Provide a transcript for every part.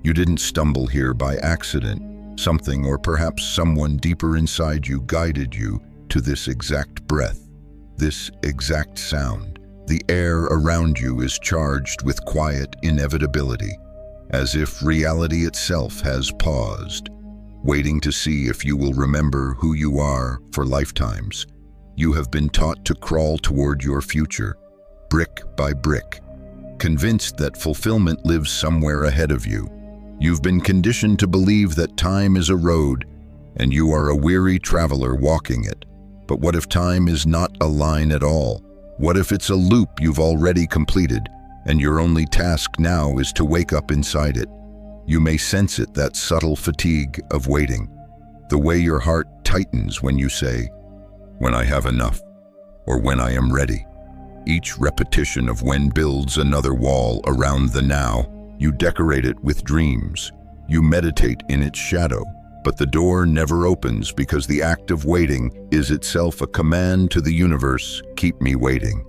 You didn't stumble here by accident. Something, or perhaps someone deeper inside you, guided you to this exact breath, this exact sound. The air around you is charged with quiet inevitability, as if reality itself has paused, waiting to see if you will remember who you are for lifetimes. You have been taught to crawl toward your future, brick by brick, convinced that fulfillment lives somewhere ahead of you. You've been conditioned to believe that time is a road, and you are a weary traveler walking it. But what if time is not a line at all? What if it's a loop you've already completed, and your only task now is to wake up inside it? You may sense it, that subtle fatigue of waiting, the way your heart tightens when you say, "When I have enough," or "When I am ready." Each repetition of when builds another wall around the now. You decorate it with dreams. You meditate in its shadow, but the door never opens because the act of waiting is itself a command to the universe, "Keep me waiting."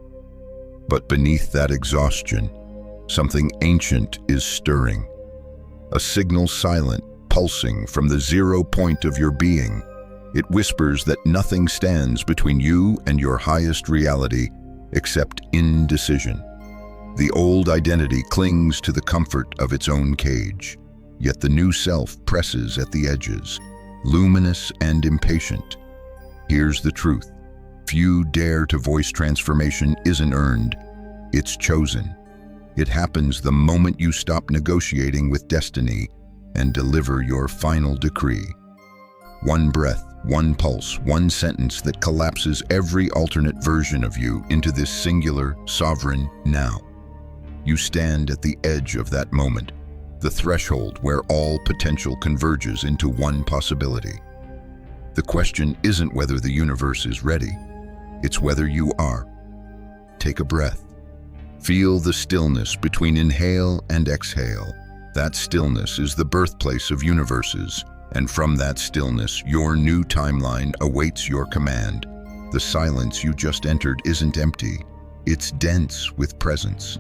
But beneath that exhaustion, something ancient is stirring. A signal silent, pulsing from the 0 point of your being. It whispers that nothing stands between you and your highest reality except indecision. The old identity clings to the comfort of its own cage, yet the new self presses at the edges, luminous and impatient. Here's the truth. Few dare to voice transformation isn't earned, it's chosen. It happens the moment you stop negotiating with destiny and deliver your final decree. One breath, one pulse, one sentence that collapses every alternate version of you into this singular, sovereign now. You stand at the edge of that moment, the threshold where all potential converges into one possibility. The question isn't whether the universe is ready, it's whether you are. Take a breath. Feel the stillness between inhale and exhale. That stillness is the birthplace of universes, and from that stillness, your new timeline awaits your command. The silence you just entered isn't empty, it's dense with presence.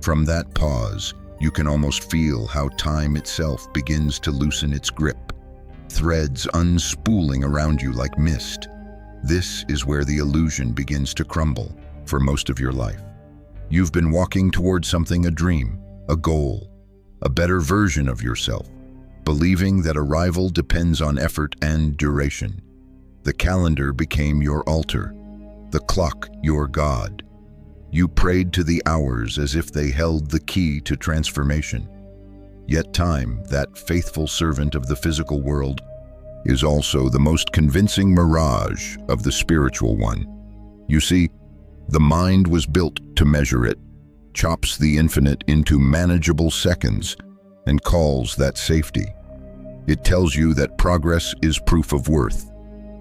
From that pause, you can almost feel how time itself begins to loosen its grip, threads unspooling around you like mist. This is where the illusion begins to crumble for most of your life. You've been walking towards something, a dream, a goal, a better version of yourself, believing that arrival depends on effort and duration. The calendar became your altar, the clock your god. You prayed to the hours as if they held the key to transformation. Yet time, that faithful servant of the physical world, is also the most convincing mirage of the spiritual one. You see, the mind was built to measure it, chops the infinite into manageable seconds, and calls that safety. It tells you that progress is proof of worth,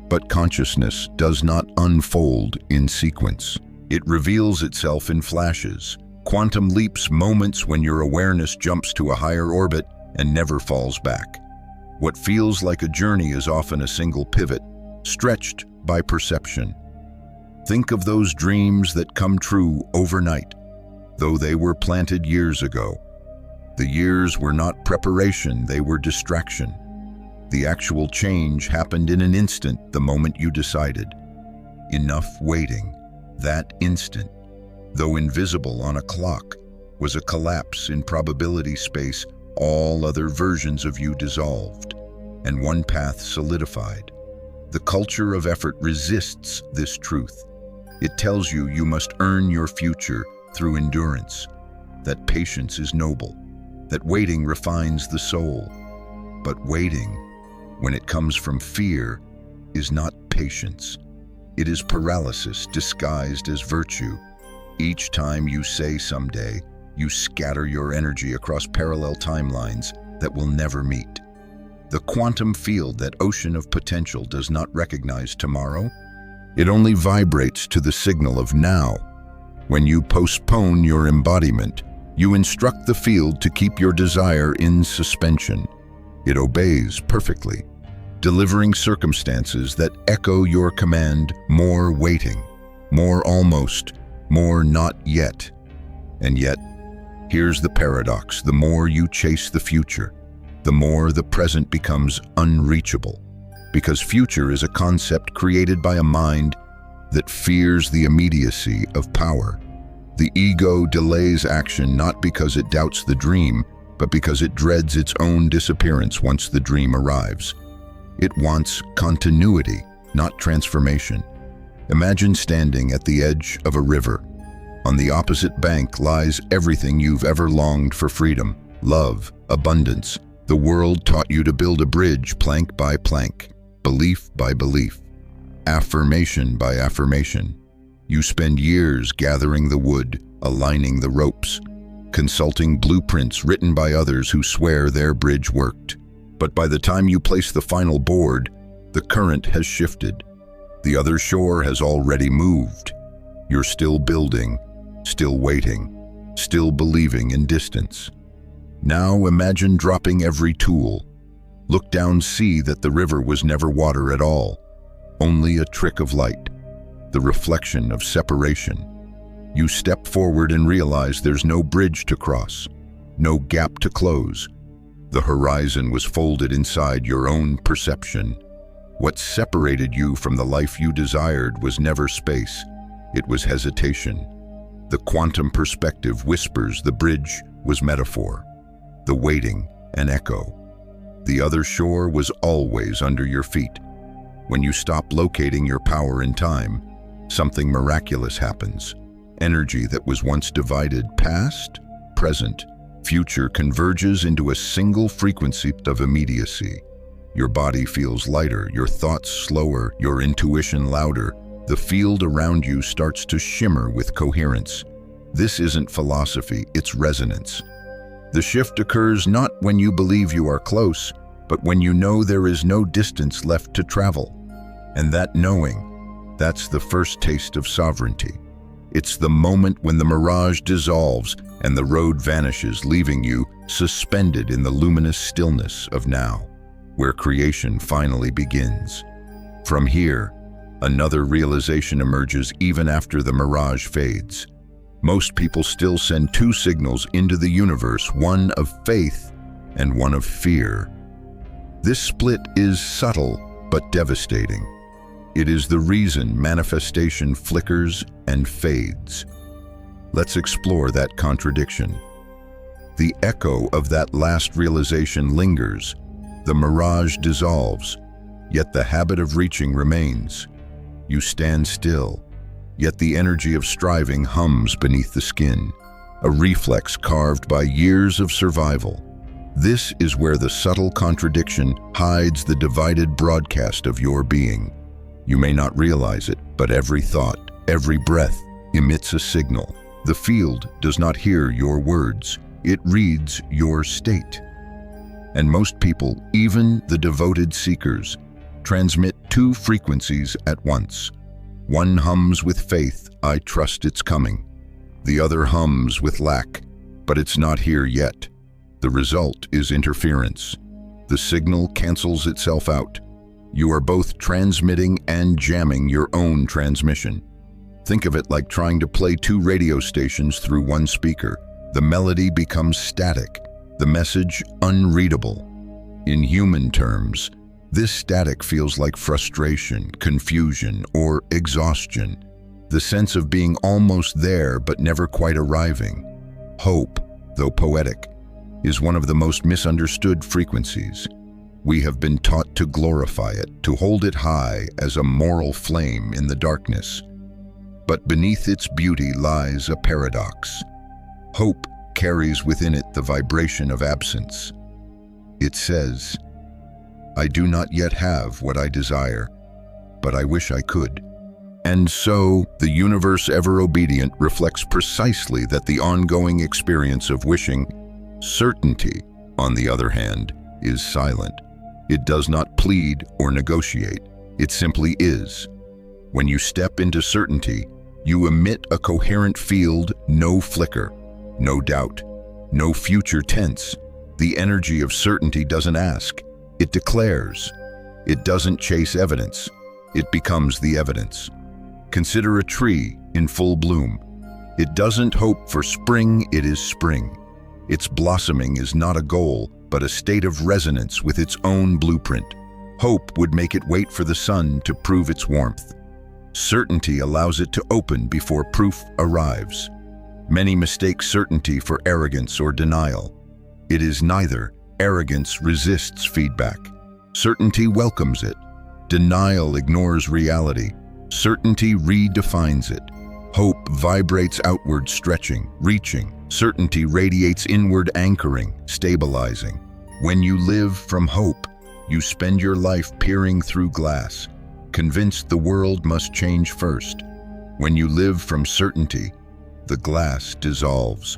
but consciousness does not unfold in sequence. It reveals itself in flashes, quantum leaps, moments when your awareness jumps to a higher orbit and never falls back. What feels like a journey is often a single pivot, stretched by perception. Think of those dreams that come true overnight, though they were planted years ago. The years were not preparation, they were distraction. The actual change happened in an instant the moment you decided. Enough waiting. That instant, though invisible on a clock, was a collapse in probability space. All other versions of you dissolved, and one path solidified. The culture of effort resists this truth. It tells you you must earn your future through endurance, that patience is noble, that waiting refines the soul. But waiting, when it comes from fear, is not patience. It is paralysis disguised as virtue. Each time you say someday, you scatter your energy across parallel timelines that will never meet. The quantum field, that ocean of potential, does not recognize tomorrow. It only vibrates to the signal of now. When you postpone your embodiment, you instruct the field to keep your desire in suspension. It obeys perfectly, delivering circumstances that echo your command: more waiting, more almost, more not yet. And yet, Here's the paradox: the more you chase the future, the more the present becomes unreachable, because future is a concept created by a mind that fears the immediacy of power. The ego delays action not because it doubts the dream, but because it dreads its own disappearance once the dream arrives. It wants continuity, not transformation. Imagine standing at the edge of a river. On the opposite bank lies everything you've ever longed for: freedom, love, abundance. The world taught you to build a bridge plank by plank, belief by belief, affirmation by affirmation. You spend years gathering the wood, aligning the ropes, consulting blueprints written by others who swear their bridge worked. But by the time you place the final board, the current has shifted. The other shore has already moved. You're still building, still waiting, still believing in distance. Now imagine dropping every tool. Look down, see that the river was never water at all, only a trick of light, the reflection of separation. You step forward and realize there's no bridge to cross, no gap to close. The horizon was folded inside your own perception. What separated you from the life you desired was never space, it was hesitation. The quantum perspective whispers the bridge was metaphor, the waiting an echo. The other shore was always under your feet. When you stop locating your power in time, something miraculous happens. Energy that was once divided, past, present, future, converges into a single frequency of immediacy. Your body feels lighter, your thoughts slower, your intuition louder. The field around you starts to shimmer with coherence. This isn't philosophy, it's resonance. The shift occurs not when you believe you are close, but when you know there is no distance left to travel. And that knowing, that's the first taste of sovereignty. It's the moment when the mirage dissolves and the road vanishes, leaving you suspended in the luminous stillness of now, where creation finally begins. From here, another realization emerges even after the mirage fades. Most people still send two signals into the universe, one of faith and one of fear. This split is subtle but devastating. It is the reason manifestation flickers and fades. Let's explore that contradiction. The echo of that last realization lingers. The mirage dissolves, yet the habit of reaching remains. You stand still, yet the energy of striving hums beneath the skin, a reflex carved by years of survival. This is where the subtle contradiction hides the divided broadcast of your being. You may not realize it, but every thought, every breath emits a signal. The field does not hear your words, it reads your state. And most people, even the devoted seekers, transmit two frequencies at once. One hums with faith, I trust it's coming. The other hums with lack, but it's not here yet. The result is interference. The signal cancels itself out. You are both transmitting and jamming your own transmission. Think of it like trying to play two radio stations through one speaker. The melody becomes static, the message unreadable. In human terms, this static feels like frustration, confusion, or exhaustion, the sense of being almost there but never quite arriving. Hope, though poetic, is one of the most misunderstood frequencies. We have been taught to glorify it, to hold it high as a moral flame in the darkness. But beneath its beauty lies a paradox. Hope carries within it the vibration of absence. It says, I do not yet have what I desire, but I wish I could. And so, the universe ever obedient reflects precisely that the ongoing experience of wishing. Certainty, on the other hand, is silent. It does not plead or negotiate. It simply is. When you step into certainty, you emit a coherent field, no flicker, no doubt, no future tense. The energy of certainty doesn't ask, it declares. It doesn't chase evidence, it becomes the evidence. Consider a tree in full bloom. It doesn't hope for spring, it is spring. Its blossoming is not a goal, but a state of resonance with its own blueprint. Hope would make it wait for the sun to prove its warmth. Certainty allows it to open before proof arrives. Many mistake certainty for arrogance or denial. It is neither. Arrogance resists feedback. Certainty welcomes it. Denial ignores reality. Certainty redefines it. Hope vibrates outward, stretching, reaching. Certainty radiates inward, anchoring, stabilizing. When you live from hope, you spend your life peering through glass, convinced the world must change first. When you live from certainty, the glass dissolves.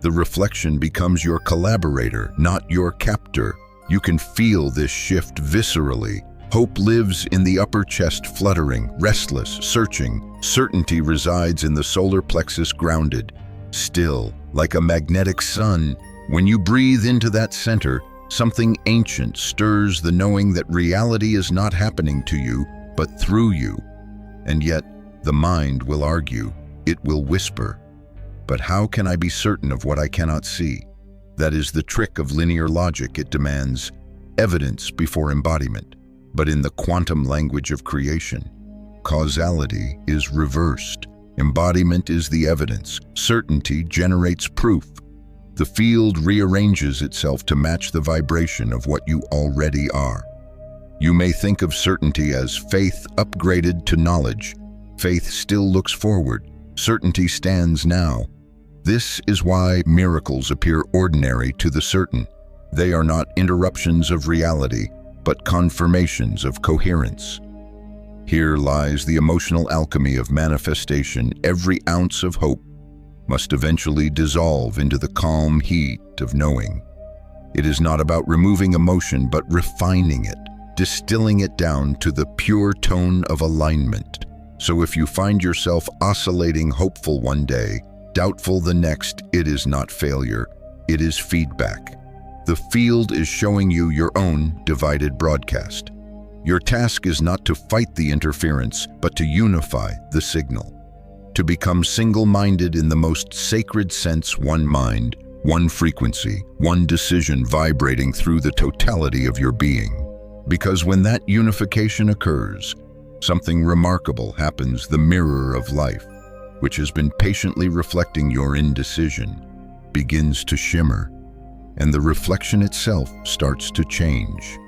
The reflection becomes your collaborator, not your captor. You can feel this shift viscerally. Hope lives in the upper chest, fluttering, restless, searching. Certainty resides in the solar plexus, grounded, still, like a magnetic sun. When you breathe into that center, something ancient stirs, the knowing that reality is not happening to you, but through you. And yet, the mind will argue, it will whisper. But how can I be certain of what I cannot see? That is the trick of linear logic. It demands evidence before embodiment. But in the quantum language of creation, causality is reversed. Embodiment is the evidence. Certainty generates proof. The field rearranges itself to match the vibration of what you already are. You may think of certainty as faith upgraded to knowledge. Faith still looks forward. Certainty stands now. This is why miracles appear ordinary to the certain. They are not interruptions of reality, but confirmations of coherence. Here lies the emotional alchemy of manifestation. Every ounce of hope must eventually dissolve into the calm heat of knowing. It is not about removing emotion, but refining it, distilling it down to the pure tone of alignment. So if you find yourself oscillating, hopeful one day, doubtful the next, it is not failure, it is feedback. The field is showing you your own divided broadcast. Your task is not to fight the interference, but to unify the signal. To become single-minded in the most sacred sense, one mind, one frequency, one decision vibrating through the totality of your being. Because when that unification occurs, something remarkable happens. The mirror of life, which has been patiently reflecting your indecision, begins to shimmer, and the reflection itself starts to change.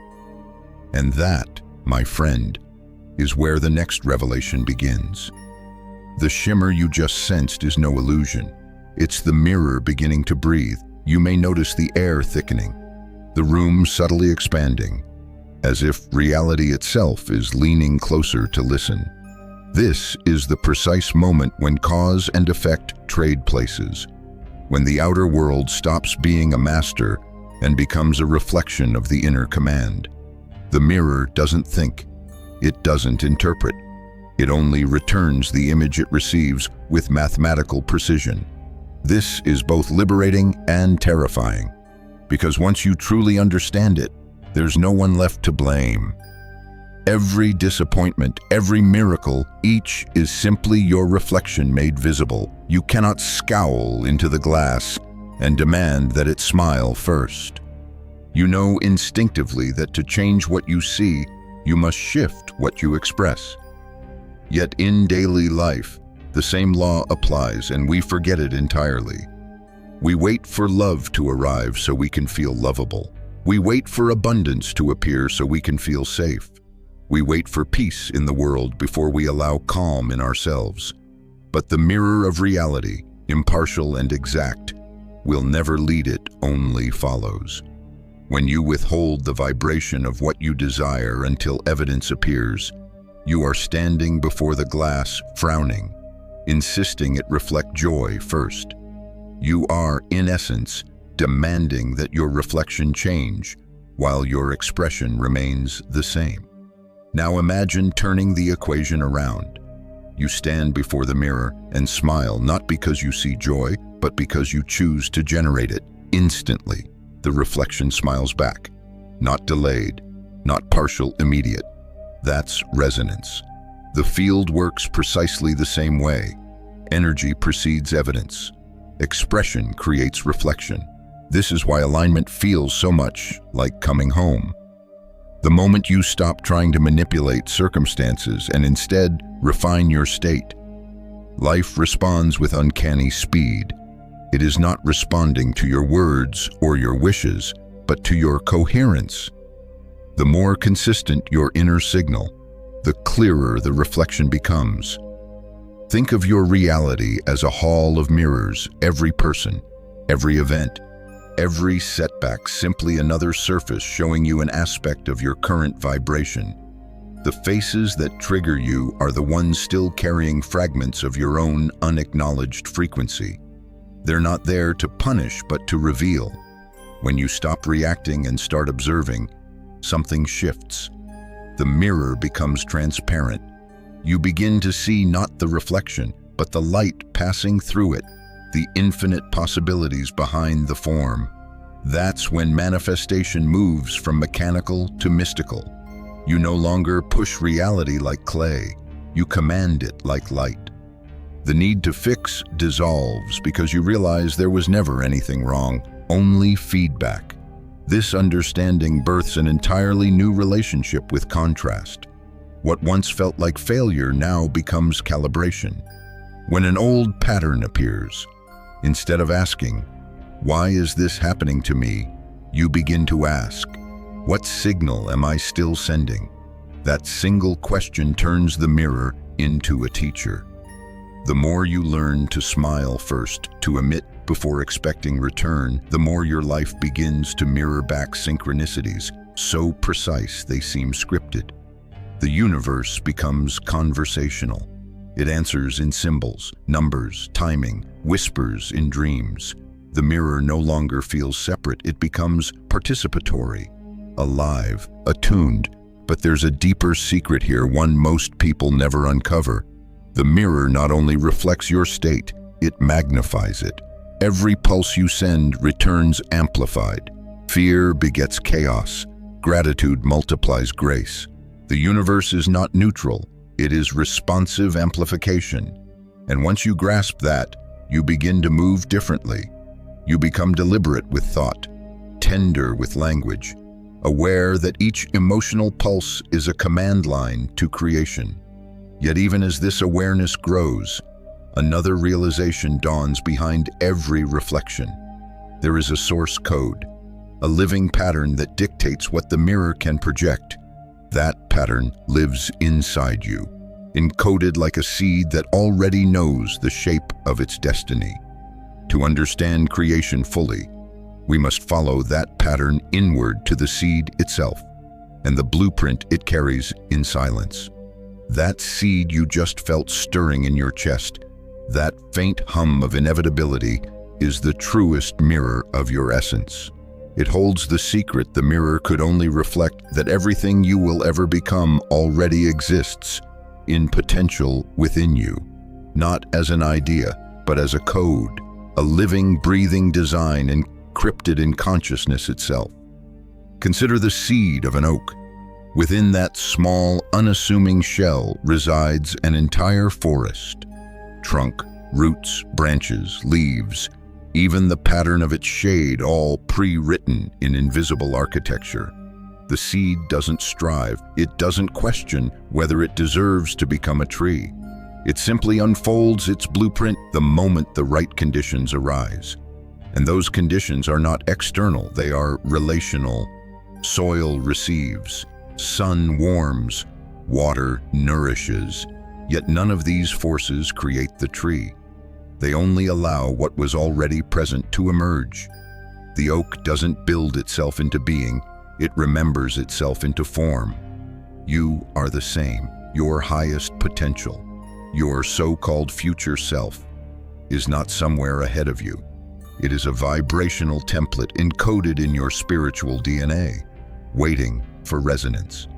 And that, my friend, is where the next revelation begins. The shimmer you just sensed is no illusion. It's the mirror beginning to breathe. You may notice the air thickening, the room subtly expanding, as if reality itself is leaning closer to listen. This is the precise moment when cause and effect trade places, when the outer world stops being a master and becomes a reflection of the inner command. The mirror doesn't think, it doesn't interpret. It only returns the image it receives with mathematical precision. This is both liberating and terrifying, because once you truly understand it, there's no one left to blame. Every disappointment, every miracle, each is simply your reflection made visible. You cannot scowl into the glass and demand that it smile first. You know instinctively that to change what you see, you must shift what you express. Yet in daily life, the same law applies, and we forget it entirely. We wait for love to arrive so we can feel lovable. We wait for abundance to appear so we can feel safe. We wait for peace in the world before we allow calm in ourselves. But the mirror of reality, impartial and exact, will never lead, it only follows. When you withhold the vibration of what you desire until evidence appears, you are standing before the glass, frowning, insisting it reflect joy first. You are, in essence, demanding that your reflection change, while your expression remains the same. Now imagine turning the equation around. You stand before the mirror and smile, not because you see joy, but because you choose to generate it. Instantly, the reflection smiles back. Not delayed, not partial, immediate. That's resonance. The field works precisely the same way. Energy precedes evidence. Expression creates reflection. This is why alignment feels so much like coming home. The moment you stop trying to manipulate circumstances and instead refine your state, life responds with uncanny speed. It is not responding to your words or your wishes, but to your coherence. The more consistent your inner signal, the clearer the reflection becomes. Think of your reality as a hall of mirrors, every person, every event, every setback simply another surface showing you an aspect of your current vibration. The faces that trigger you are the ones still carrying fragments of your own unacknowledged frequency. They're not there to punish, but to reveal. When you stop reacting and start observing, something shifts. The mirror becomes transparent. You begin to see not the reflection, but the light passing through it, the infinite possibilities behind the form. That's when manifestation moves from mechanical to mystical. You no longer push reality like clay. You command it like light. The need to fix dissolves because you realize there was never anything wrong, only feedback. This understanding births an entirely new relationship with contrast. What once felt like failure now becomes calibration. When an old pattern appears, instead of asking, "Why is this happening to me?" you begin to ask, "What signal am I still sending?" That single question turns the mirror into a teacher. The more you learn to smile first, to emit before expecting return, the more your life begins to mirror back synchronicities, so precise they seem scripted. The universe becomes conversational. It answers in symbols, numbers, timing, whispers in dreams. The mirror no longer feels separate, it becomes participatory, alive, attuned. But there's a deeper secret here, one most people never uncover. The mirror not only reflects your state, it magnifies it. Every pulse you send returns amplified. Fear begets chaos. Gratitude multiplies grace. The universe is not neutral, it is responsive amplification. And once you grasp that, you begin to move differently. You become deliberate with thought, tender with language, aware that each emotional pulse is a command line to creation. Yet even as this awareness grows, another realization dawns behind every reflection. There is a source code, a living pattern that dictates what the mirror can project. That pattern lives inside you, encoded like a seed that already knows the shape of its destiny. To understand creation fully, we must follow that pattern inward to the seed itself and the blueprint it carries in silence. That seed you just felt stirring in your chest, that faint hum of inevitability, is the truest mirror of your essence. It holds the secret the mirror could only reflect, that everything you will ever become already exists in potential within you, not as an idea, but as a code, a living, breathing design encrypted in consciousness itself. Consider the seed of an oak. Within that small, unassuming shell resides an entire forest. Trunk, roots, branches, leaves, even the pattern of its shade, all pre-written in invisible architecture. The seed doesn't strive, it doesn't question whether it deserves to become a tree. It simply unfolds its blueprint the moment the right conditions arise. And those conditions are not external, they are relational. Soil receives, sun warms, water nourishes, yet none of these forces create the tree. They only allow what was already present to emerge. The oak doesn't build itself into being, it remembers itself into form. You are the same. Your highest potential, your so-called future self, is not somewhere ahead of you. It is a vibrational template encoded in your spiritual DNA, waiting for resonance.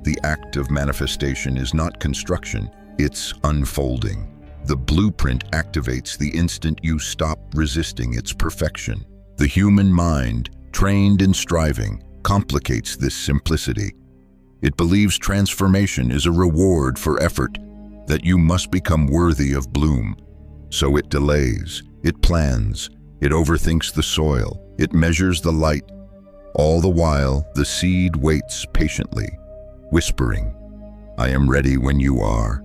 The act of manifestation is not construction, it's unfolding. The blueprint activates the instant you stop resisting its perfection. The human mind, trained in striving, complicates this simplicity. It believes transformation is a reward for effort, that you must become worthy of bloom. So it delays, it plans, it overthinks the soil, it measures the light. All the while, the seed waits patiently, whispering, "I am ready when you are."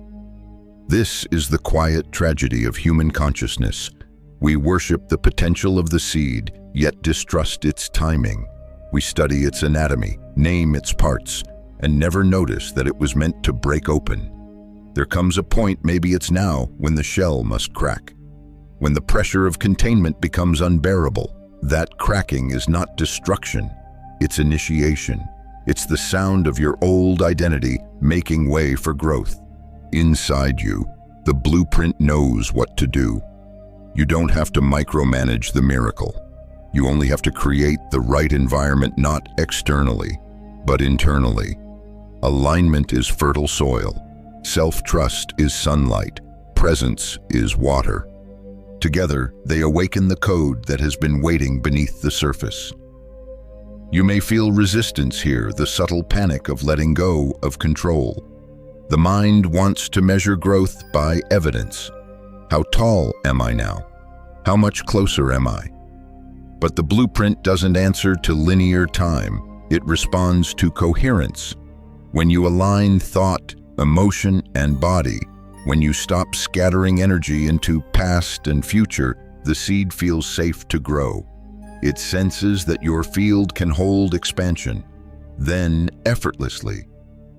This is the quiet tragedy of human consciousness. We worship the potential of the seed, yet distrust its timing. We study its anatomy, name its parts, and never notice that it was meant to break open. There comes a point, maybe it's now, when the shell must crack. When the pressure of containment becomes unbearable, that cracking is not destruction, it's initiation. It's the sound of your old identity making way for growth. Inside you, the blueprint knows what to do. You don't have to micromanage the miracle. You only have to create the right environment, not externally, but internally. Alignment is fertile soil. Self-trust is sunlight. Presence is water. Together, they awaken the code that has been waiting beneath the surface. You may feel resistance here, the subtle panic of letting go of control. The mind wants to measure growth by evidence. How tall am I now? How much closer am I? But the blueprint doesn't answer to linear time. It responds to coherence. When you align thought, emotion, and body, when you stop scattering energy into past and future, the seed feels safe to grow. It senses that your field can hold expansion. Then, effortlessly,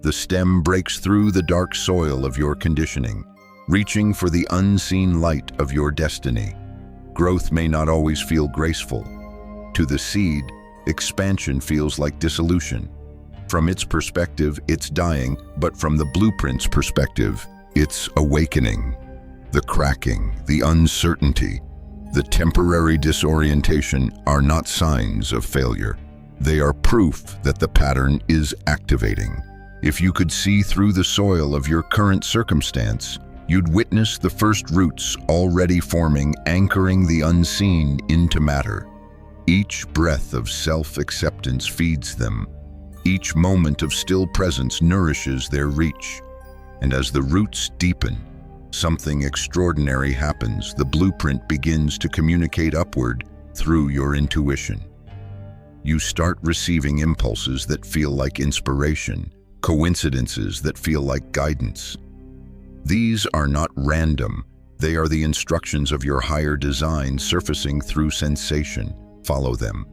the stem breaks through the dark soil of your conditioning, reaching for the unseen light of your destiny. Growth may not always feel graceful. To the seed, expansion feels like dissolution. From its perspective, it's dying, but from the blueprint's perspective, it's awakening. The cracking, the uncertainty, the temporary disorientation are not signs of failure. They are proof that the pattern is activating. If you could see through the soil of your current circumstance, you'd witness the first roots already forming, anchoring the unseen into matter. Each breath of self-acceptance feeds them. Each moment of still presence nourishes their reach. And as the roots deepen, something extraordinary happens. The blueprint begins to communicate upward through your intuition. You start receiving impulses that feel like inspiration, coincidences that feel like guidance. These are not random. They are the instructions of your higher design surfacing through sensation. Follow them.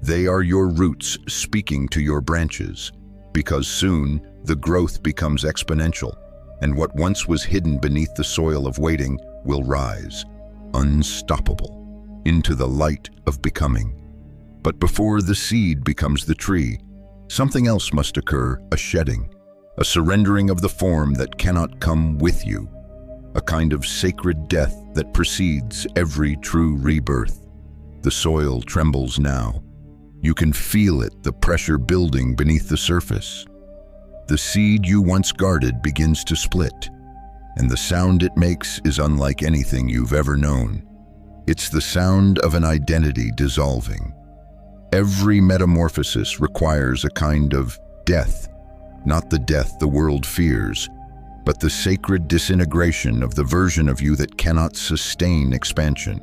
They are your roots speaking to your branches, because soon the growth becomes exponential, and what once was hidden beneath the soil of waiting will rise, unstoppable, into the light of becoming. But before the seed becomes the tree, something else must occur, a shedding, a surrendering of the form that cannot come with you, a kind of sacred death that precedes every true rebirth. The soil trembles now. You can feel it, the pressure building beneath the surface. The seed you once guarded begins to split, and the sound it makes is unlike anything you've ever known. It's the sound of an identity dissolving. Every metamorphosis requires a kind of death, not the death the world fears, but the sacred disintegration of the version of you that cannot sustain expansion.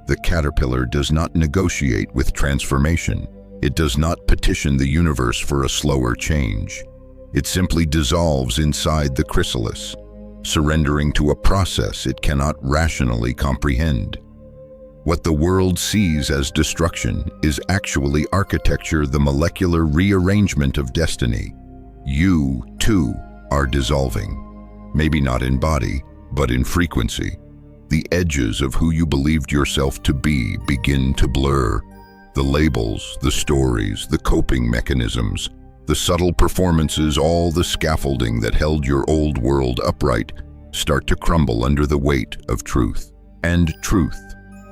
The caterpillar does not negotiate with transformation. It does not petition the universe for a slower change. It simply dissolves inside the chrysalis, surrendering to a process it cannot rationally comprehend. What the world sees as destruction is actually architecture, the molecular rearrangement of destiny. You, too, are dissolving. Maybe not in body, but in frequency. The edges of who you believed yourself to be begin to blur. The labels, the stories, the coping mechanisms, the subtle performances, all the scaffolding that held your old world upright, start to crumble under the weight of truth. And truth,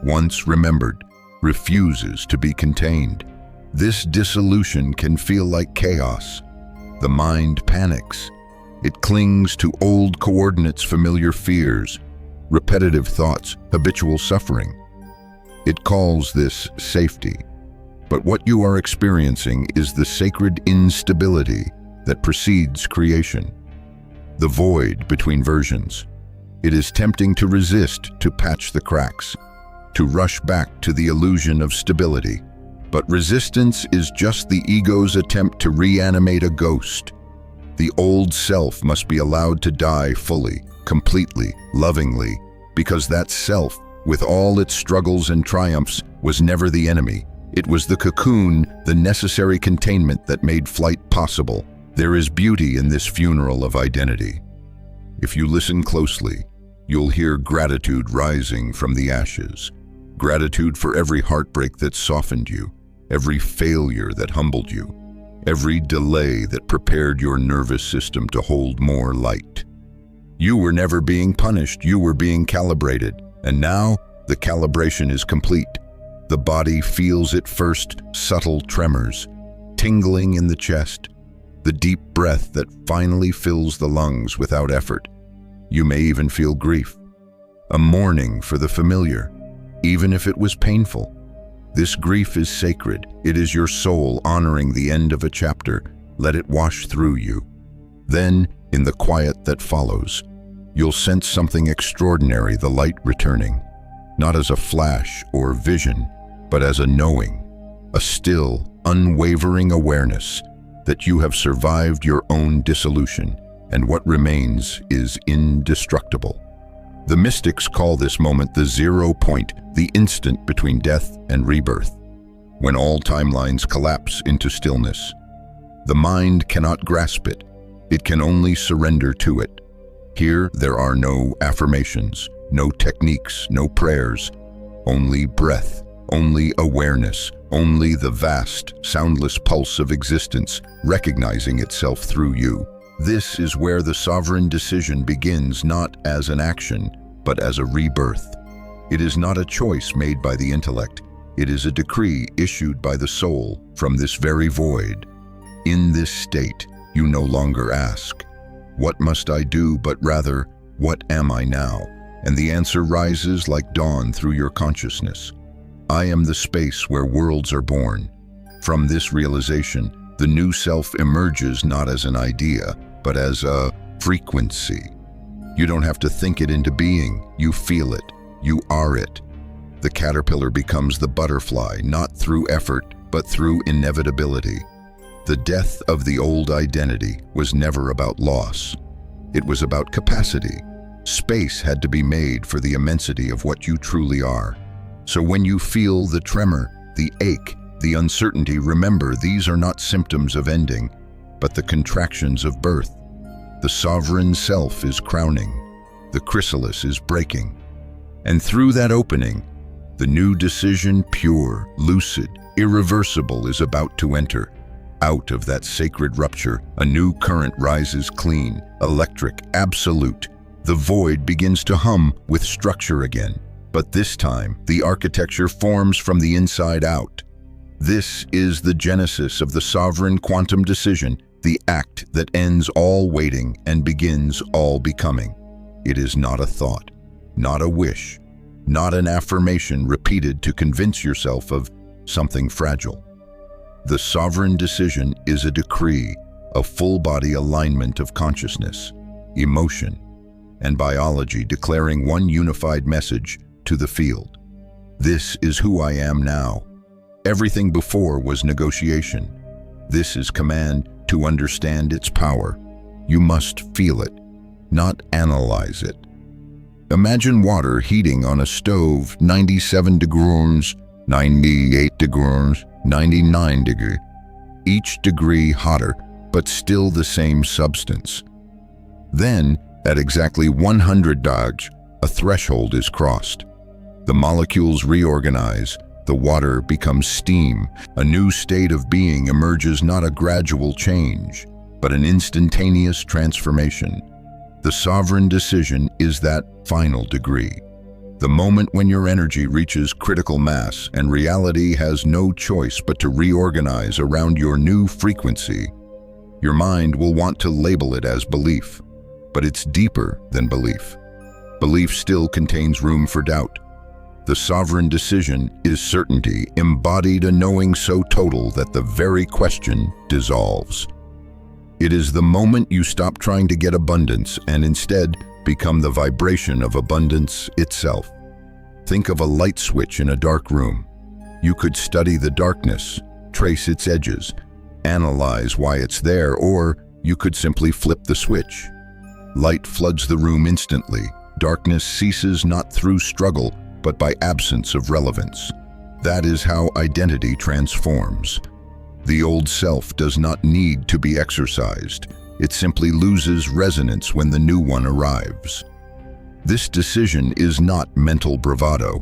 once remembered, refuses to be contained. This dissolution can feel like chaos. The mind panics. It clings to old coordinates, familiar fears, repetitive thoughts, habitual suffering. It calls this safety. But what you are experiencing is the sacred instability that precedes creation. The void between versions. It is tempting to resist, to patch the cracks, to rush back to the illusion of stability. But resistance is just the ego's attempt to reanimate a ghost. The old self must be allowed to die fully, completely, lovingly, because that self, with all its struggles and triumphs, was never the enemy. It was the cocoon, the necessary containment that made flight possible. There is beauty in this funeral of identity. If you listen closely, you'll hear gratitude rising from the ashes. Gratitude for every heartbreak that softened you, every failure that humbled you, every delay that prepared your nervous system to hold more light. You were never being punished, you were being calibrated, and now the calibration is complete. The body feels its first subtle tremors, tingling in the chest, the deep breath that finally fills the lungs without effort. You may even feel grief, a mourning for the familiar, even if it was painful. This grief is sacred. It is your soul honoring the end of a chapter. Let it wash through you. Then, in the quiet that follows, you'll sense something extraordinary, the light returning, not as a flash or vision, but as a knowing, a still, unwavering awareness that you have survived your own dissolution, and what remains is indestructible. The mystics call this moment the 0 point, the instant between death and rebirth, when all timelines collapse into stillness. The mind cannot grasp it. It can only surrender to it. Here, there are no affirmations, no techniques, no prayers, only breath, only awareness, only the vast, soundless pulse of existence recognizing itself through you. This is where the sovereign decision begins, not as an action, but as a rebirth. It is not a choice made by the intellect. It is a decree issued by the soul from this very void. In this state, you no longer ask, "What must I do?" but rather, "What am I now?" And the answer rises like dawn through your consciousness. I am the space where worlds are born. From this realization, the new self emerges not as an idea, but as a frequency. You don't have to think it into being, you feel it, you are it. The caterpillar becomes the butterfly, not through effort, but through inevitability. The death of the old identity was never about loss. It was about capacity. Space had to be made for the immensity of what you truly are. So when you feel the tremor, the ache, the uncertainty, remember these are not symptoms of ending, but the contractions of birth. The sovereign self is crowning. The chrysalis is breaking. And through that opening, the new decision, pure, lucid, irreversible, is about to enter. Out of that sacred rupture, a new current rises clean, electric, absolute. The void begins to hum with structure again. But this time, the architecture forms from the inside out. This is the genesis of the sovereign quantum decision, the act that ends all waiting and begins all becoming. It is not a thought, not a wish, not an affirmation repeated to convince yourself of something fragile. The sovereign decision is a decree, a full-body alignment of consciousness, emotion, and biology declaring one unified message to the field. This is who I am now. Everything before was negotiation. This is command. To understand its power, you must feel it, not analyze it. Imagine water heating on a stove, 97 degrees, 98 degrees, 99 degrees. Each degree hotter, but still the same substance. Then, at exactly 100 degrees, a threshold is crossed. The molecules reorganize, the water becomes steam. A new state of being emerges, not a gradual change, but an instantaneous transformation. The sovereign decision is that final degree. The moment when your energy reaches critical mass and reality has no choice but to reorganize around your new frequency. Your mind will want to label it as belief, but it's deeper than belief. Belief still contains room for doubt. The sovereign decision is certainty, embodied, a knowing so total that the very question dissolves. It is the moment you stop trying to get abundance and instead become the vibration of abundance itself. Think of a light switch in a dark room. You could study the darkness, trace its edges, analyze why it's there, or you could simply flip the switch. Light floods the room instantly. Darkness ceases not through struggle, but by absence of relevance. That is how identity transforms. The old self does not need to be exorcised. It simply loses resonance when the new one arrives. This decision is not mental bravado.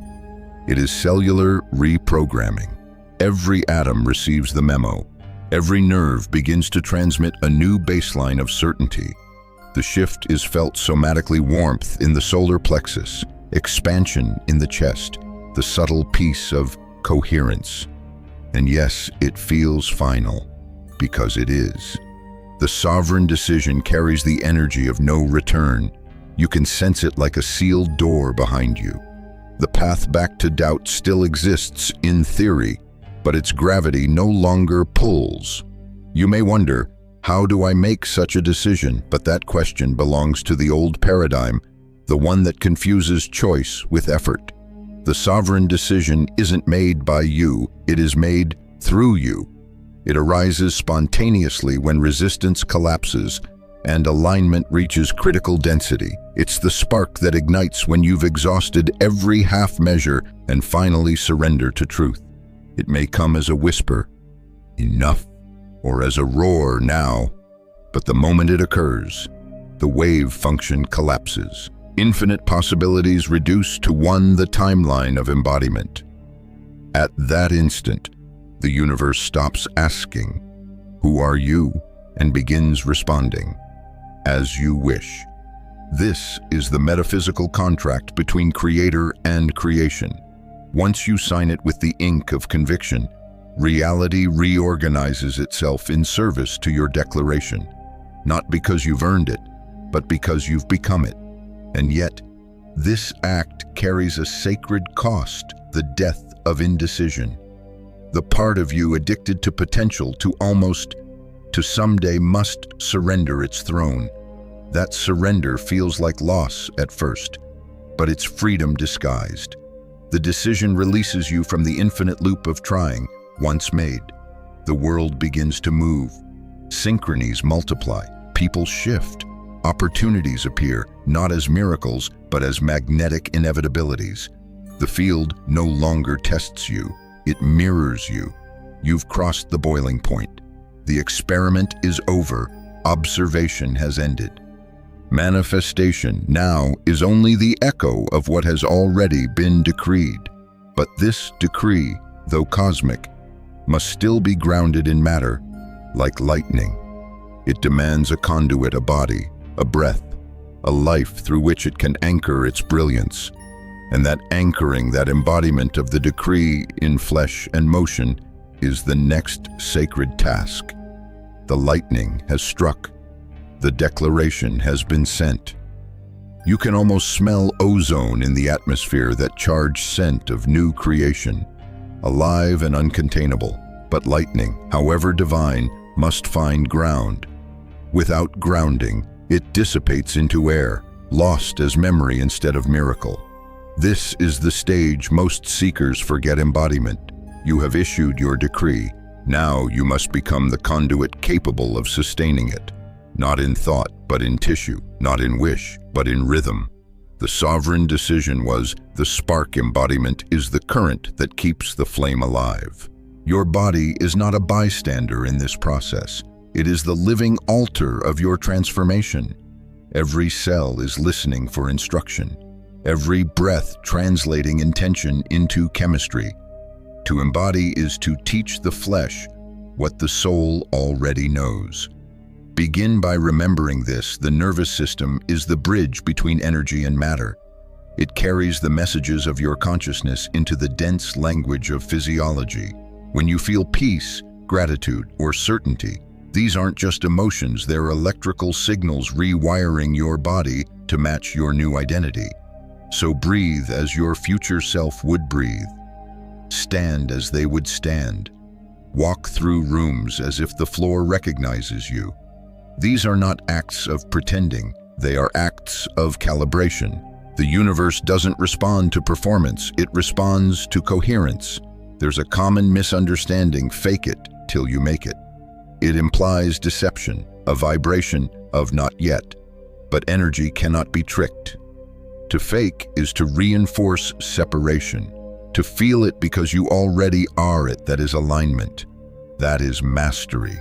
It is cellular reprogramming. Every atom receives the memo. Every nerve begins to transmit a new baseline of certainty. The shift is felt somatically: warmth in the solar plexus, expansion in the chest, the subtle peace of coherence. And yes, it feels final, because it is. The sovereign decision carries the energy of no return. You can sense it like a sealed door behind you. The path back to doubt still exists in theory, but its gravity no longer pulls. You may wonder, how do I make such a decision? But that question belongs to the old paradigm, the one that confuses choice with effort. The sovereign decision isn't made by you, it is made through you. It arises spontaneously when resistance collapses and alignment reaches critical density. It's the spark that ignites when you've exhausted every half measure and finally surrender to truth. It may come as a whisper, enough, or as a roar, now. But the moment it occurs, the wave function collapses. Infinite possibilities reduce to one, the timeline of embodiment. At that instant, the universe stops asking, "Who are you?" and begins responding, "As you wish." This is the metaphysical contract between creator and creation. Once you sign it with the ink of conviction, reality reorganizes itself in service to your declaration, not because you've earned it, but because you've become it. And yet, this act carries a sacred cost, the death of indecision. The part of you addicted to potential, to someday must surrender its throne. That surrender feels like loss at first, but it's freedom disguised. The decision releases you from the infinite loop of trying. Once made, the world begins to move. Synchronies multiply, people shift, opportunities appear, not as miracles, but as magnetic inevitabilities. The field no longer tests you, it mirrors you. You've crossed the boiling point. The experiment is over, observation has ended. Manifestation now is only the echo of what has already been decreed. But this decree, though cosmic, must still be grounded in matter, like lightning. It demands a conduit, a body, a breath, a life through which it can anchor its brilliance. And that anchoring, that embodiment of the decree in flesh and motion, is the next sacred task. The lightning has struck. The declaration has been sent. You can almost smell ozone in the atmosphere, that charged scent of new creation, alive and uncontainable. But lightning, however divine, must find ground. Without grounding, it dissipates into air, lost as memory instead of miracle. This is the stage most seekers forget embodiment. You have issued your decree. Now you must become the conduit capable of sustaining it. Not in thought, but in tissue. Not in wish, but in rhythm. The sovereign decision was, the spark embodiment is the current that keeps the flame alive. Your body is not a bystander in this process. It is the living altar of your transformation. Every cell is listening for instruction. Every breath translating intention into chemistry. To embody is to teach the flesh what the soul already knows. Begin by remembering this: the nervous system is the bridge between energy and matter. It carries the messages of your consciousness into the dense language of physiology. When you feel peace, gratitude, or certainty, these aren't just emotions, they're electrical signals rewiring your body to match your new identity. So breathe as your future self would breathe. Stand as they would stand. Walk through rooms as if the floor recognizes you. These are not acts of pretending, They are acts of calibration. The universe doesn't respond to performance, it responds to coherence. There's a common misunderstanding: fake it till you make it. It implies deception, a vibration of not yet. But energy cannot be tricked. To fake is to reinforce separation. To feel it because you already are it, that is alignment. That is mastery.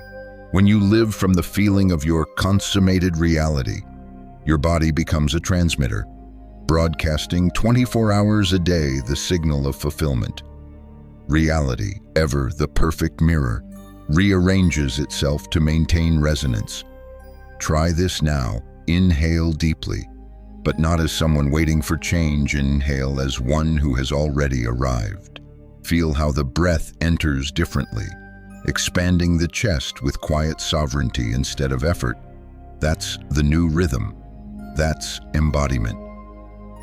When you live from the feeling of your consummated reality, your body becomes a transmitter, broadcasting 24 hours a day the signal of fulfillment. Reality, ever the perfect mirror, rearranges itself to maintain resonance. Try this now. Inhale deeply, but not as someone waiting for change. Inhale as one who has already arrived. Feel how the breath enters differently, expanding the chest with quiet sovereignty instead of effort. That's the new rhythm. That's embodiment.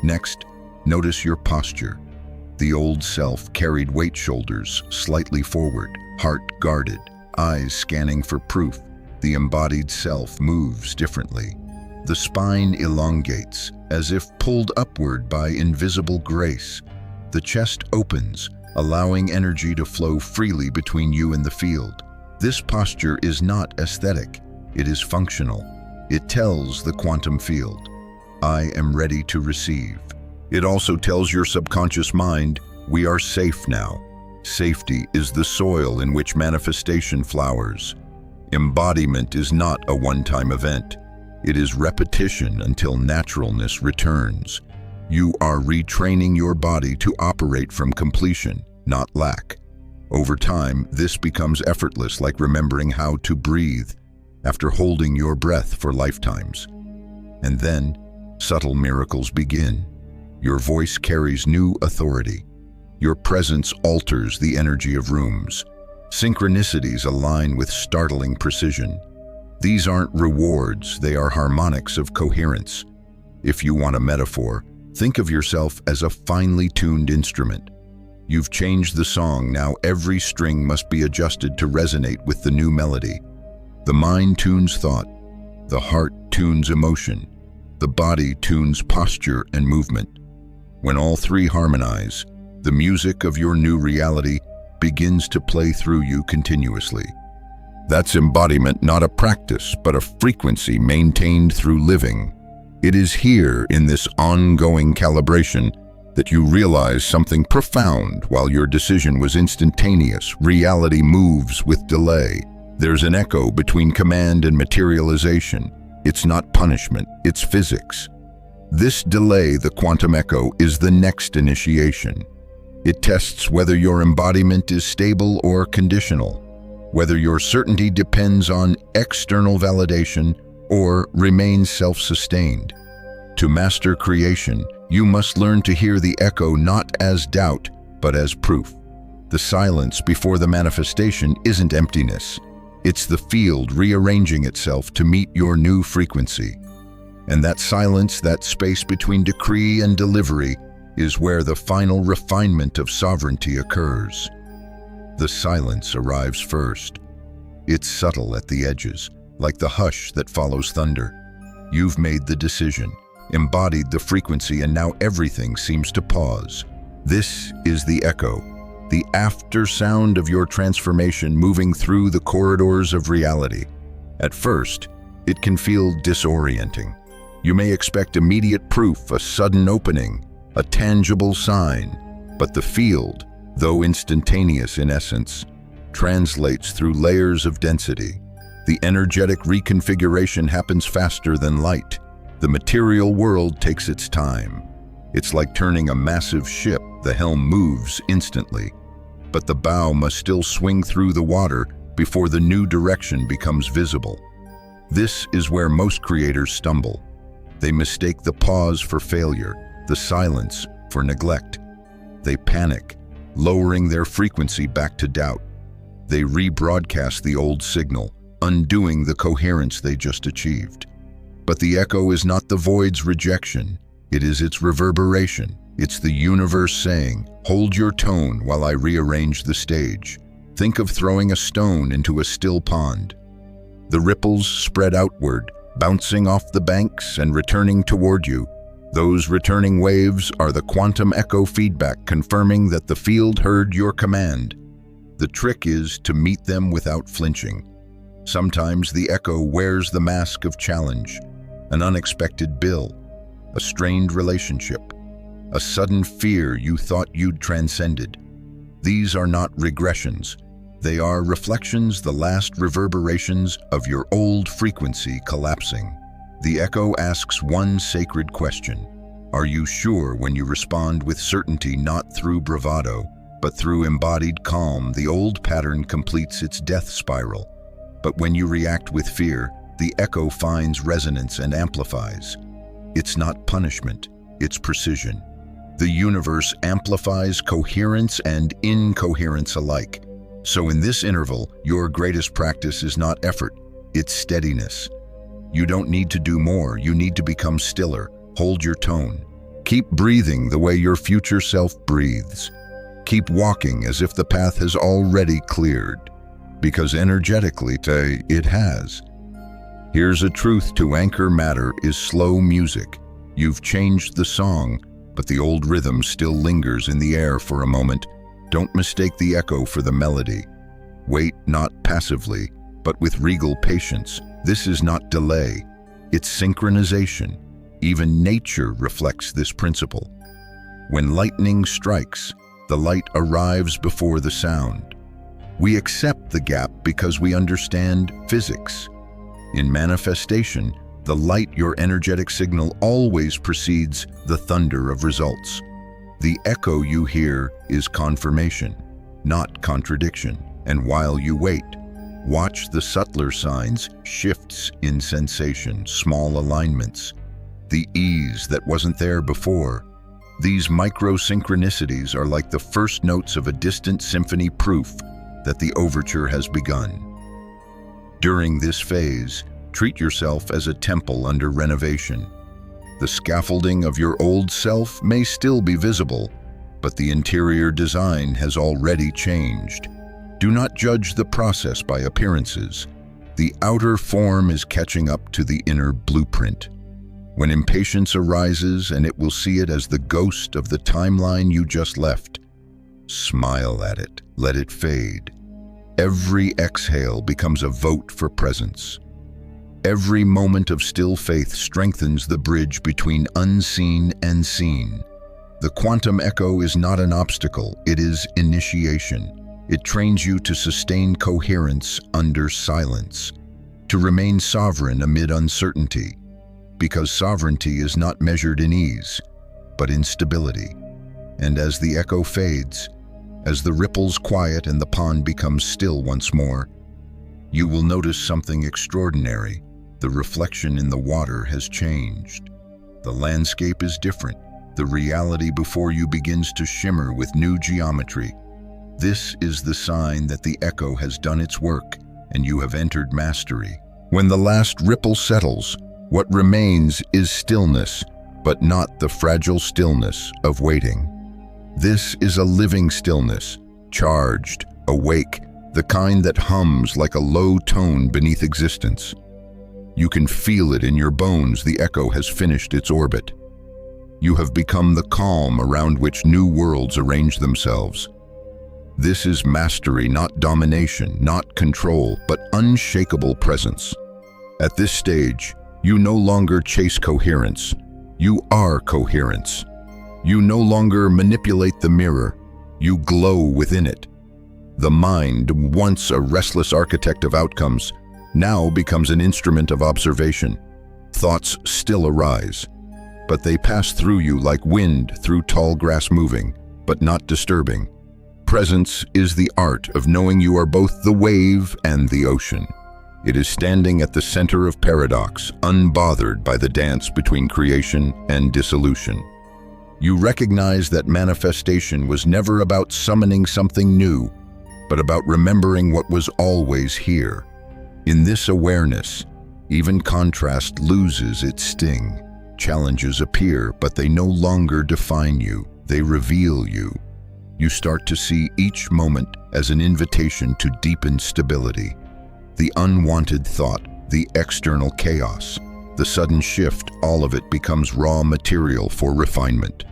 Next, notice your posture. The old self carried weight, shoulders slightly forward, heart guarded, eyes scanning for proof. The embodied self moves differently. The spine elongates, as if pulled upward by invisible grace. The chest opens, allowing energy to flow freely between you and the field. This posture is not aesthetic, it is functional. It tells the quantum field, I am ready to receive. It also tells your subconscious mind, we are safe now. Safety is the soil in which manifestation flowers. Embodiment is not a one-time event. It is repetition until naturalness returns. You are retraining your body to operate from completion, not lack. Over time, this becomes effortless, like remembering how to breathe after holding your breath for lifetimes. And then, subtle miracles begin. Your voice carries new authority. Your presence alters the energy of rooms. Synchronicities align with startling precision. These aren't rewards, they are harmonics of coherence. If you want a metaphor, think of yourself as a finely tuned instrument. You've changed the song, now every string must be adjusted to resonate with the new melody. The mind tunes thought, the heart tunes emotion, the body tunes posture and movement. When all three harmonize, the music of your new reality begins to play through you continuously. That's embodiment, not a practice, but a frequency maintained through living. It is here, in this ongoing calibration, that you realize something profound. While your decision was instantaneous, reality moves with delay. There's an echo between command and materialization. It's not punishment, it's physics. This delay, the quantum echo, is the next initiation. It tests whether your embodiment is stable or conditional, whether your certainty depends on external validation or remains self-sustained. To master creation, you must learn to hear the echo not as doubt, but as proof. The silence before the manifestation isn't emptiness. It's the field rearranging itself to meet your new frequency. And that silence, that space between decree and delivery, is where the final refinement of sovereignty occurs. The silence arrives first. It's subtle at the edges, like the hush that follows thunder. You've made the decision, embodied the frequency, and now everything seems to pause. This is the echo, the after sound of your transformation moving through the corridors of reality. At first, it can feel disorienting. You may expect immediate proof, a sudden opening, a tangible sign, but the field, though instantaneous in essence, translates through layers of density. The energetic reconfiguration happens faster than light. The material world takes its time. It's like turning a massive ship. The helm moves instantly, but the bow must still swing through the water before the new direction becomes visible. This is where most creators stumble. They mistake the pause for failure, the silence for neglect. They panic, lowering their frequency back to doubt. They rebroadcast the old signal, undoing the coherence they just achieved. But the echo is not the void's rejection, it is its reverberation. It's the universe saying, hold your tone while I rearrange the stage. Think of throwing a stone into a still pond. The ripples spread outward, bouncing off the banks and returning toward you. Those returning waves are the quantum echo feedback confirming that the field heard your command. The trick is to meet them without flinching. Sometimes the echo wears the mask of challenge, an unexpected bill, a strained relationship, a sudden fear you thought you'd transcended. These are not regressions. They are reflections, the last reverberations of your old frequency collapsing. The echo asks one sacred question. Are you sure when you respond with certainty, not through bravado, but through embodied calm? The old pattern completes its death spiral. But when you react with fear, the echo finds resonance and amplifies. It's not punishment, it's precision. The universe amplifies coherence and incoherence alike. So in this interval, your greatest practice is not effort, it's steadiness. You don't need to do more, you need to become stiller. Hold your tone. Keep breathing the way your future self breathes. Keep walking as if the path has already cleared, because energetically, it has. Here's a truth to anchor matter is slow music. You've changed the song, but the old rhythm still lingers in the air for a moment. Don't mistake the echo for the melody. Wait not passively, but with regal patience. This is not delay, it's synchronization. Even nature reflects this principle. When lightning strikes, the light arrives before the sound. We accept the gap because we understand physics. In manifestation, the light, your energetic signal, always precedes the thunder of results. The echo you hear is confirmation, not contradiction. And while you wait, watch the subtler signs, shifts in sensation, small alignments, the ease that wasn't there before. These micro-synchronicities are like the first notes of a distant symphony, proof that the overture has begun. During this phase, treat yourself as a temple under renovation. The scaffolding of your old self may still be visible, but the interior design has already changed. Do not judge the process by appearances. The outer form is catching up to the inner blueprint. When impatience arises, and it will see it as the ghost of the timeline you just left, smile at it, let it fade. Every exhale becomes a vote for presence. Every moment of still faith strengthens the bridge between unseen and seen. The quantum echo is not an obstacle, it is initiation. It trains you to sustain coherence under silence, to remain sovereign amid uncertainty, because sovereignty is not measured in ease, but in stability. And as the echo fades, as the ripples quiet and the pond becomes still once more, you will notice something extraordinary. The reflection in the water has changed. The landscape is different. The reality before you begins to shimmer with new geometry. This is the sign that the echo has done its work and you have entered mastery. When the last ripple settles, what remains is stillness, but not the fragile stillness of waiting. This is a living stillness, charged, awake, the kind that hums like a low tone beneath existence. You can feel it in your bones. The echo has finished its orbit. You have become the calm around which new worlds arrange themselves. This is mastery, not domination, not control, but unshakable presence. At this stage, you no longer chase coherence. You are coherence. You no longer manipulate the mirror. You glow within it. The mind, once a restless architect of outcomes, now becomes an instrument of observation. Thoughts still arise, but they pass through you like wind through tall grass, moving, but not disturbing. Presence is the art of knowing you are both the wave and the ocean. It is standing at the center of paradox, unbothered by the dance between creation and dissolution. You recognize that manifestation was never about summoning something new, but about remembering what was always here. In this awareness, even contrast loses its sting. Challenges appear, but they no longer define you. They reveal you. You start to see each moment as an invitation to deepen stability. The unwanted thought, the external chaos, The sudden shift, all of it becomes raw material for refinement.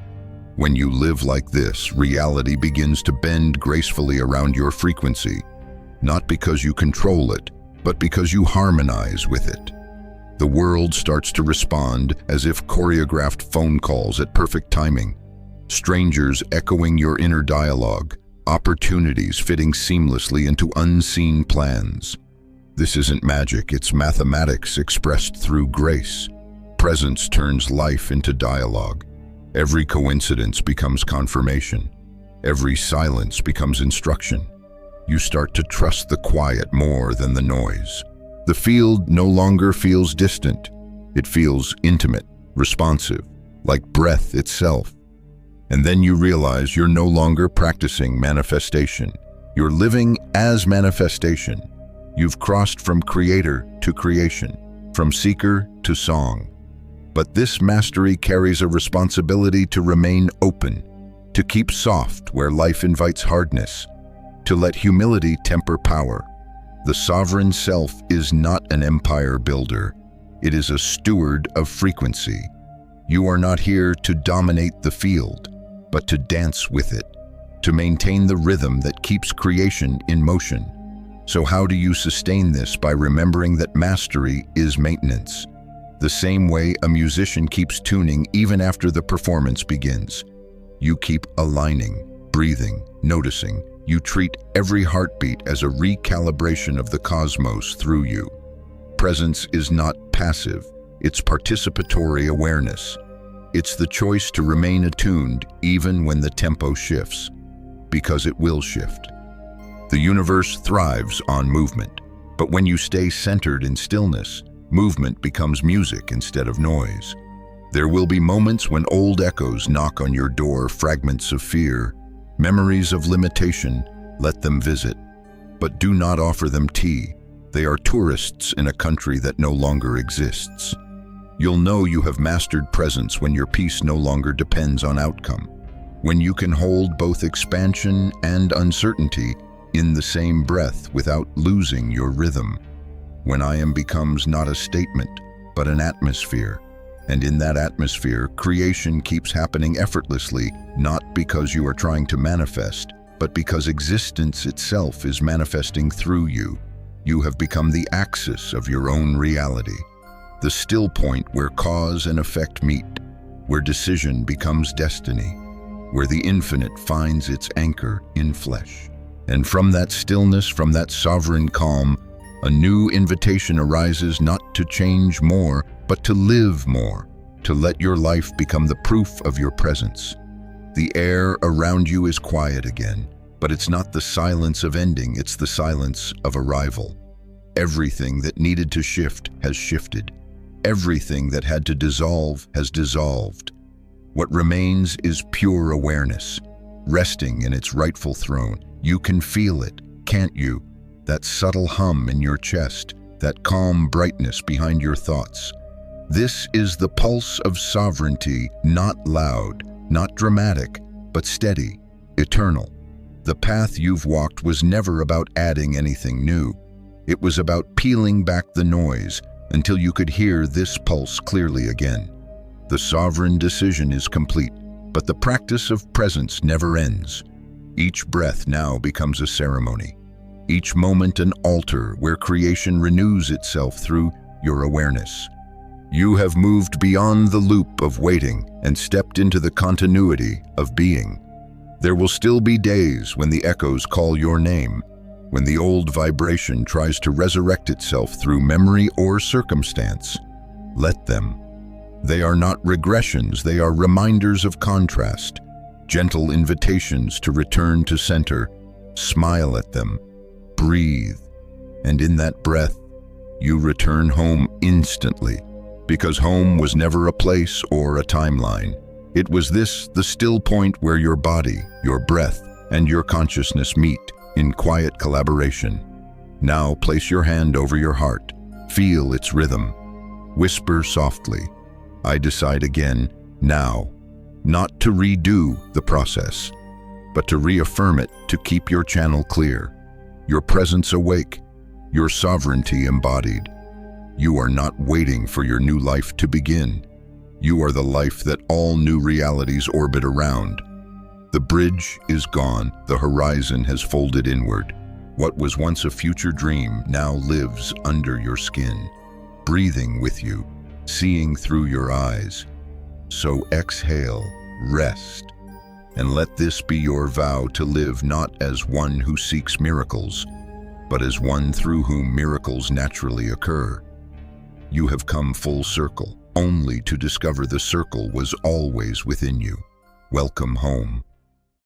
When you live like this, reality begins to bend gracefully around your frequency, not because you control it, but because you harmonize with it. The world starts to respond as if choreographed phone calls at perfect timing, strangers echoing your inner dialogue, opportunities fitting seamlessly into unseen plans. This isn't magic, it's mathematics expressed through grace. Presence turns life into dialogue. Every coincidence becomes confirmation. Every silence becomes instruction. You start to trust the quiet more than the noise. The field no longer feels distant. It feels intimate, responsive, like breath itself. And then you realize you're no longer practicing manifestation. You're living as manifestation. You've crossed from creator to creation, from seeker to song. But this mastery carries a responsibility to remain open, to keep soft where life invites hardness, to let humility temper power. The sovereign self is not an empire builder. It is a steward of frequency. You are not here to dominate the field, but to dance with it, to maintain the rhythm that keeps creation in motion. So how do you sustain this? By remembering that mastery is maintenance. The same way a musician keeps tuning even after the performance begins. You keep aligning, breathing, noticing. You treat every heartbeat as a recalibration of the cosmos through you. Presence is not passive, it's participatory awareness. It's the choice to remain attuned even when the tempo shifts, because it will shift. The universe thrives on movement, but when you stay centered in stillness, movement becomes music instead of noise. There will be moments when old echoes knock on your door, fragments of fear, memories of limitation. Let them visit, but do not offer them tea. They are tourists in a country that no longer exists. You'll know you have mastered presence when your peace no longer depends on outcome, when you can hold both expansion and uncertainty in the same breath without losing your rhythm. When I am becomes not a statement, but an atmosphere. And in that atmosphere, creation keeps happening effortlessly, not because you are trying to manifest, but because existence itself is manifesting through you. You have become the axis of your own reality, the still point where cause and effect meet, where decision becomes destiny, where the infinite finds its anchor in flesh. And from that stillness, from that sovereign calm, a new invitation arises not to change more, but to live more, to let your life become the proof of your presence. The air around you is quiet again, but it's not the silence of ending, it's the silence of arrival. Everything that needed to shift has shifted. Everything that had to dissolve has dissolved. What remains is pure awareness, resting in its rightful throne. You can feel it, can't you? That subtle hum in your chest, that calm brightness behind your thoughts. This is the pulse of sovereignty, not loud, not dramatic, but steady, eternal. The path you've walked was never about adding anything new. It was about peeling back the noise until you could hear this pulse clearly again. The sovereign decision is complete, but the practice of presence never ends. Each breath now becomes a ceremony. Each moment an altar where creation renews itself through your awareness. You have moved beyond the loop of waiting and stepped into the continuity of being. There will still be days when the echoes call your name, when the old vibration tries to resurrect itself through memory or circumstance. Let them. They are not regressions, they are reminders of contrast, gentle invitations to return to center. Smile at them. Breathe, and in that breath, you return home instantly, because home was never a place or a timeline. It was this, the still point where your body, your breath, and your consciousness meet in quiet collaboration. Now place your hand over your heart. Feel its rhythm. Whisper softly, I decide again, now, not to redo the process, but to reaffirm it, to keep your channel clear. Your presence awake, your sovereignty embodied. You are not waiting for your new life to begin. You are the life that all new realities orbit around. The bridge is gone, the horizon has folded inward. What was once a future dream now lives under your skin, breathing with you, seeing through your eyes. So exhale, rest, and let this be your vow to live not as one who seeks miracles, but as one through whom miracles naturally occur. You have come full circle, only to discover the circle was always within you. Welcome home.